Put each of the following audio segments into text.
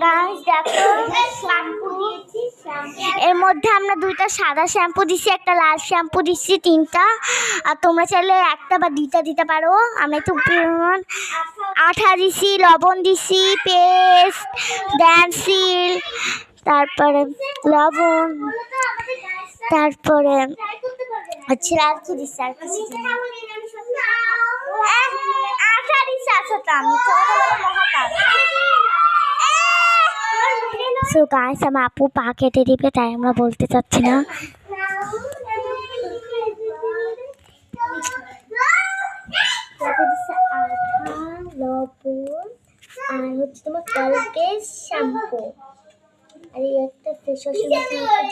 Guys দেখো shampoo দিয়েছি, এর মধ্যে আমরা দুইটা সাদা শ্যাম্পু দিছি, একটা লাল শ্যাম্পু দিছি, তিনটা। আর তোমরা চাইলে একটা বা দুইটা দিতে পারো। আমি একটু আঠা দিছি, লবণ দিছি, পেস্ট, ড্যান্সিল, তারপরে লবণ, তারপরে হচ্ছে আর কি দিছি, আর কিছু আঠা দিছি। আচ্ছা আমি সো গাইস আমার আপু পা কেটে দিবে, তাই আমরা বলতে চাচ্ছি না। আর হচ্ছে তোমার কলগেট শ্যাম্পু, আর এই একটা ফেস ওয়াশের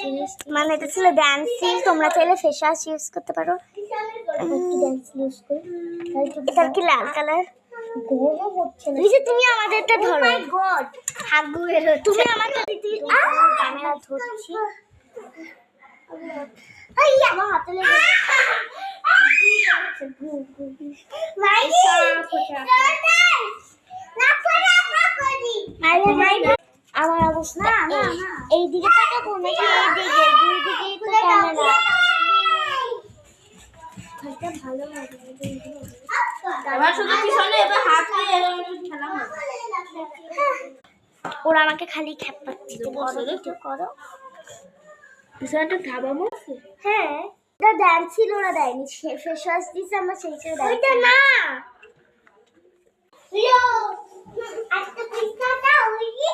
জিনিস, মানে এটা ছিল ড্যান্সিল। তোমরা চাইলে ফেস ওয়াশ ইউজ করতে পারো। ড্যান্সিল ইউজ করি। এটা কি লাল কালার? গরম হচ্ছে না, তুমি আমাদেরটা ধরো। হাত গুয়ের তুমি আমারটা দিতে ক্যামেরা ধরছি। আমার হাতে লেগে আমার অবস্থা এই দিকে তাকাবো নাকি এই দিকে? দুই দিকেই তো ক্যামেরা। ভালো হবে ওরা আমাকে খালি খেপাচ্ছি। করো পিছনটা থাবামো। হ্যাঁ এটা ড্যান্স ছিল, ওরা দেয়নি, ফেস ওয়াশ দিছে আমরা সেই সেই দেয়। ওইটা না লিও আজকে পিছাটা ওইনি।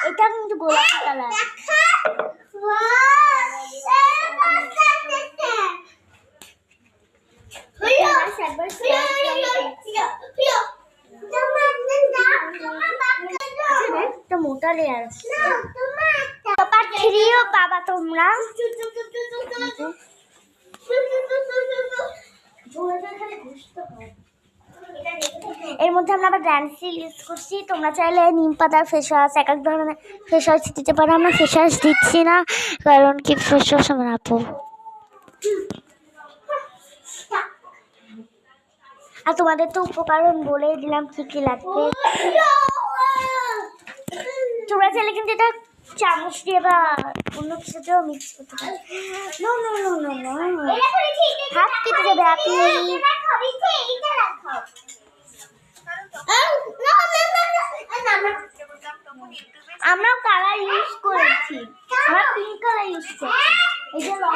এটা কিন্তু গোলাপি কালার। মোটা লেয়ার বাবা তোমরা এর মধ্যে আমরা আবার ড্যান্সিল ইউজ করছি। তোমরা চাইলে নিম পাতার ফেস ওয়াশ, এক এক ধরনের ফেস ওয়াশ দিতে পারো। আমরা ফেস ওয়াশ দিচ্ছি না, কারণ কি ফেস ওয়াশ আমার আপু। আর তোমাদের তো উপকরণ বলেই দিলাম কি কি লাগবে। তোমরা চাইলে কিন্তু এটা চামচ দিয়ে বা অন্য কিছু দিয়েও মিক্স করতে পারো। হাত কেটে যাবে আপনি। আমরা কালার ইউজ করেছি, আমরা পিঙ্ক কালার ইউজ করছি। এই যে